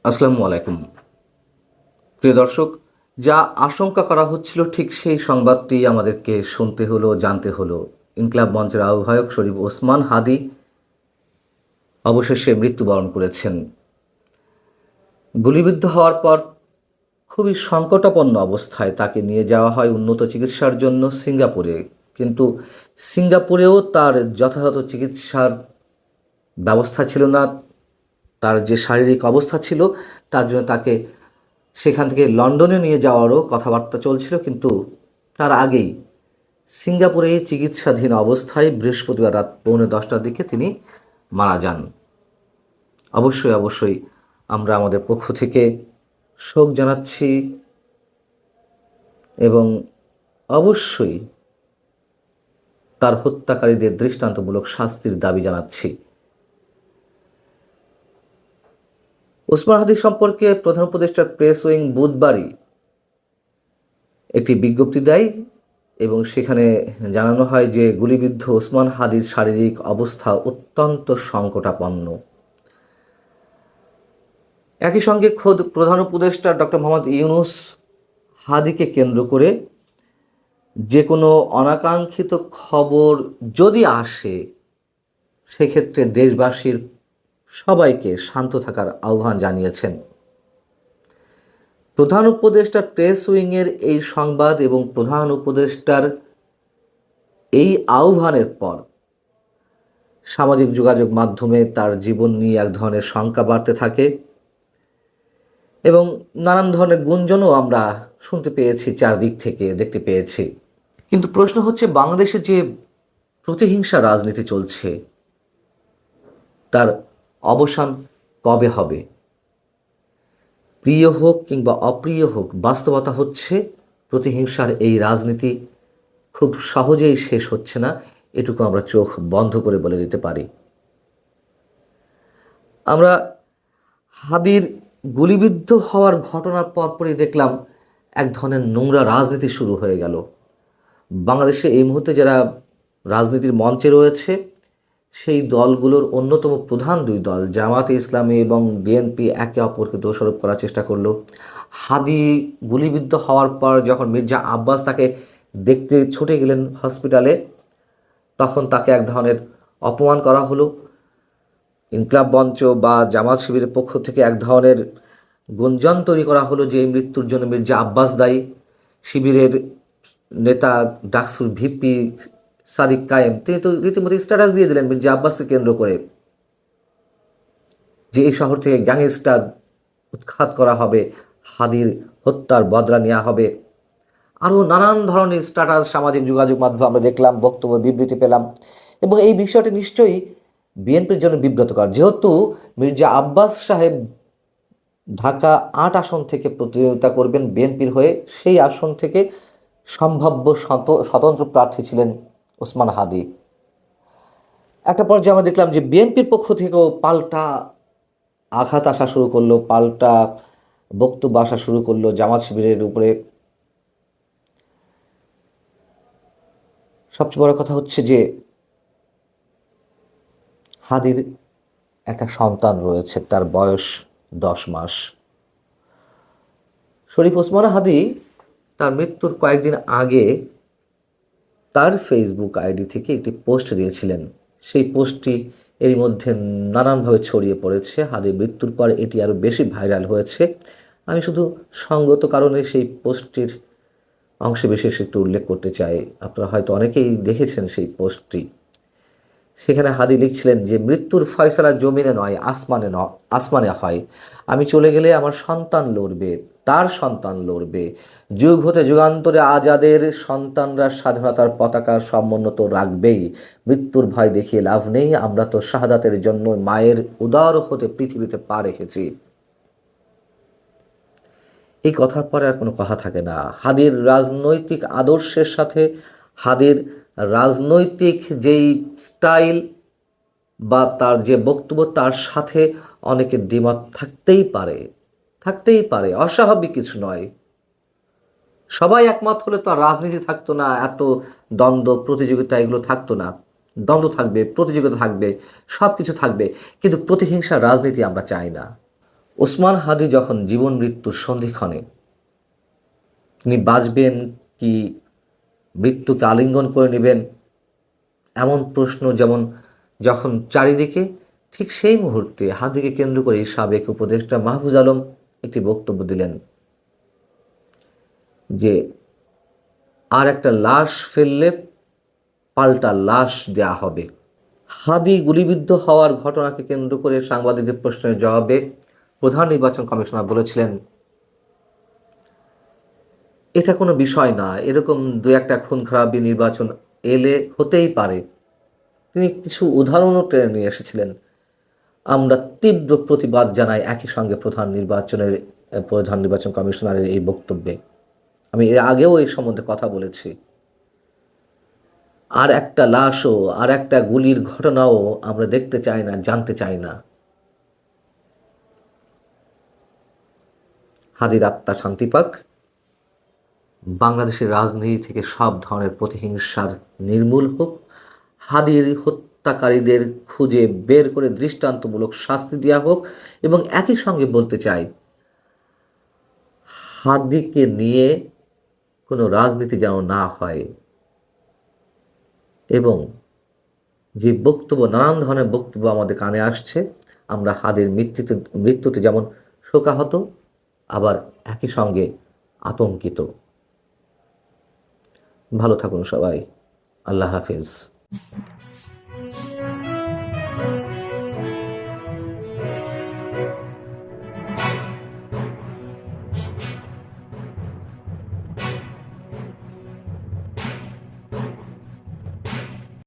আসসালামু আলাইকুম। প্রিয় দর্শক, যা আশঙ্কা করা হচ্ছিল ঠিক সেই সংবাদটি আমাদেরকে শুনতে হলো, জানতে হলো। ইনকিলাব মঞ্চের আহ্বায়ক শরীফ ওসমান হাদি অবশেষে মৃত্যুবরণ করেছেন। গুলিবিদ্ধ হওয়ার পর খুবই সংকটাপন্ন অবস্থায় তাকে নিয়ে যাওয়া হয় উন্নত চিকিৎসার জন্য সিঙ্গাপুরে। কিন্তু সিঙ্গাপুরেও তার যথাযথ চিকিৎসার ব্যবস্থা ছিল না। তার যে শারীরিক অবস্থা ছিল তার জন্য তাকে সেখান থেকে লন্ডনে নিয়ে যাওয়ারও কথাবার্তা চলছিল, কিন্তু তার আগেই সিঙ্গাপুরে চিকিৎসাধীন অবস্থায় বৃহস্পতিবার রাত 9:45টার দিকে তিনি মারা যান। অবশ্যই আমরা আমাদের পক্ষ থেকে শোক জানাচ্ছি এবং অবশ্যই তার হত্যাকারীদের দৃষ্টান্তমূলক শাস্তির দাবি জানাচ্ছি। ওসমান হাদি সম্পর্কে প্রধান উপদেষ্টার প্রেস উইং বুধবারই একটি বিজ্ঞপ্তি দেয় এবং সেখানে জানানো হয় যে গুলিবিদ্ধ ওসমান হাদির শারীরিক অবস্থা অত্যন্ত সংকটাপন্ন। একই সঙ্গে খোদ প্রধান উপদেষ্টা ডক্টর মোহাম্মদ ইউনূস হাদিকে কেন্দ্র করে যে কোনো অনাকাঙ্ক্ষিত খবর যদি আসে সেক্ষেত্রে দেশবাসীর সবাইকে শান্ত থাকার আহ্বান জানিয়েছেন। প্রধান উপদেষ্টার প্রেস উইংয়ের এই সংবাদ এবং প্রধান উপদেষ্টার এই আহ্বানের পর সামাজিক যোগাযোগ মাধ্যমে তার জীবন নিয়ে এক ধরনের শঙ্কা বাড়তে থাকে এবং নানান ধরনের গুঞ্জনও আমরা শুনতে পেয়েছি, চারদিক থেকে দেখতে পেয়েছি। কিন্তু প্রশ্ন হচ্ছে, বাংলাদেশে যে প্রতিহিংসা রাজনীতি চলছে তার অবসান কবে হবে? প্রিয় হোক কিংবা অপ্রিয় হোক, বাস্তবতা হচ্ছে প্রতিহিংসার এই রাজনীতি খুব সহজেই শেষ হচ্ছে না, এটুকু আমরা চোখ বন্ধ করে বলে দিতে পারি। আমরা হাদির গুলিবিদ্ধ হওয়ার ঘটনার পরপরই দেখলাম এক ধরনের নোংরা রাজনীতি শুরু হয়ে গেল। বাংলাদেশে এই মুহূর্তে যারা রাজনীতির মঞ্চে রয়েছে সেই দলগুলোর অন্যতম প্রধান দুই দল জামায়াতে ইসলামী এবং বিএনপি একে অপরকে দোষারোপ করার চেষ্টা করলো। হাদি গুলিবিদ্ধ হওয়ার পর যখন মির্জা আব্বাস তাকে দেখতে ছুটে গেলেন হসপিটালে, তখন তাকে এক ধরনের অপমান করা হলো। ইনকিলাব মঞ্চ বা জামাত শিবিরের পক্ষ থেকে এক ধরনের গুঞ্জন তৈরি করা হলো যে এই মৃত্যুর জন্য মির্জা আব্বাস দায়ী। শিবিরের নেতা ডাকসুর ভিপি সাদিক কায়েম তিনি তো রীতিমতো স্ট্যাটাস দিয়ে দিলেন মির্জা আব্বাসকে কেন্দ্র করে যে এই শহর থেকে গ্যাংস্টার উৎখাত করা হবে, হাদির হত্যার বদলা নেওয়া হবে। আরও নানান ধরনের স্ট্যাটাস সামাজিক যোগাযোগ মাধ্যমে আমরা দেখলাম, বক্তব্য বিবৃতি পেলাম। এবং এই বিষয়টি নিশ্চয়ই বিএনপির জন্য বিব্রতকর, যেহেতু মির্জা আব্বাস সাহেব ঢাকা ৮ আসন থেকে প্রতিদ্বন্দ্বিতা করবেন বিএনপির হয়ে। সেই আসন থেকে সম্ভাব্য স্বতন্ত্র প্রার্থী ছিলেন ওসমান হাদি। একটা পর্যায়ে আমরা দেখলাম যে বিএনপির পক্ষ থেকেও পাল্টা আঘাত আসা শুরু করলো, পাল্টা বক্তব্য আসা শুরু করলো জামাত শিবিরের উপরে। সবচেয়ে বড় কথা হচ্ছে যে হাদির একটা সন্তান রয়েছে, তার বয়স 10 মাস। শরীফ ওসমান হাদি তার মৃত্যুর কয়েকদিন আগে তার ফেসবুক আইডি থেকে একটি পোস্ট দিয়েছিলেন। সেই পোস্টটি এর মধ্যে নানানভাবে ছড়িয়ে পড়েছে। হাদির মৃত্যুর পর এটি আরও বেশি ভাইরাল হয়েছে। আমি শুধু সঙ্গত কারণে সেই পোস্টটির অংশে বিশেষ একটু উল্লেখ করতে চাই। আপনারা হয়তো অনেকেই দেখেছেন সেই পোস্টটি। সেখানে হাদি লিখছিলেন যে মৃত্যুর ফয়সালা জমিনে নয় আসমানে হয়। আমি চলে গেলে আমার সন্তান লড়বে, তার সন্তান লড়বে। যুগ হতে যুগান্তরে আজাদের সন্তানরা স্বাধীনতার পতাকা সমুন্নত রাখবেই। মৃত্যুর ভয় দেখিয়ে লাভ নেই, আমরা তো শাহাদাতের জন্য মায়ের উদার হতে পৃথিবীতে পা রেখেছি। এই কথার পরে আর কোনো কথা থাকে না। হাদির রাজনৈতিক আদর্শের সাথে হাদির রাজনৈতিক যেই স্টাইল বা তার যে বক্তব্য, তার সাথে অনেকের দ্বিমত থাকতেই পারে, অস্বাভাবিক কিছু নয়। সবাই একমত হলে তো আর রাজনীতি থাকতো না, এত দ্বন্দ্ব প্রতিযোগিতা এগুলো থাকতো না। দ্বন্দ্ব থাকবে, প্রতিযোগিতা থাকবে, সব কিছু থাকবে, কিন্তু প্রতিহিংসার রাজনীতি আমরা চাই না। ওসমান হাদি যখন জীবন মৃত্যুর সন্ধিক্ষণে তিনি বাঁচবেন কি মৃত্যুকে আলিঙ্গন করে নেবেন এমন প্রশ্ন যেমন যখন চারিদিকে, ঠিক সেই মুহূর্তে হাদিকে কেন্দ্র করে সাবেক উপদেষ্টা মাহফুজ আলম একটি বক্তব্য দিলেন যে আর একটা লাশ ফেললে পাল্টা লাশ দেয়া হবে। হাদি গুলিবিদ্ধ হওয়ার ঘটনাকে কেন্দ্র করে সাংবাদিকদের প্রশ্নের জবাবে প্রধান নির্বাচন কমিশনার বলেছিলেন, এটা কোনো বিষয় না, এরকম দু একটা খুন খারাপি নির্বাচন এলে হতেই পারে। তিনি কিছু উদাহরণও টেনে নিয়ে এসেছিলেন। আমরা তীব্র প্রতিবাদ জানাই একই সঙ্গে প্রধান নির্বাচন কমিশনারের এই বক্তব্যে। আমি এর আগেও এই সম্বন্ধে কথা বলেছি। আর একটা লাশও, আর একটা গুলির ঘটনাও আমরা দেখতে চাই না, জানতে চাই না। হাদির আত্মা শান্তি পাক। বাংলাদেশের রাজনীতি থেকে সব ধরনের প্রতিহিংসার নির্মূল হোক। হাদির হত্যাকারীদের খুঁজে বের করে দৃষ্টান্তমূলক শাস্তি দেওয়া হোক। এবং একই সঙ্গে বলতে চাই, হাদিকে নিয়ে কোনো রাজনীতি যেন না হয়। এবং যে বক্তব্য, নানান ধরনের বক্তব্য আমাদের কানে আসছে, আমরা হাদির মৃত্যুতে যেমন শোকাহত, আবার একই সঙ্গে আতঙ্কিত। ভালো থাকুন সবাই। আল্লাহ হাফিজ।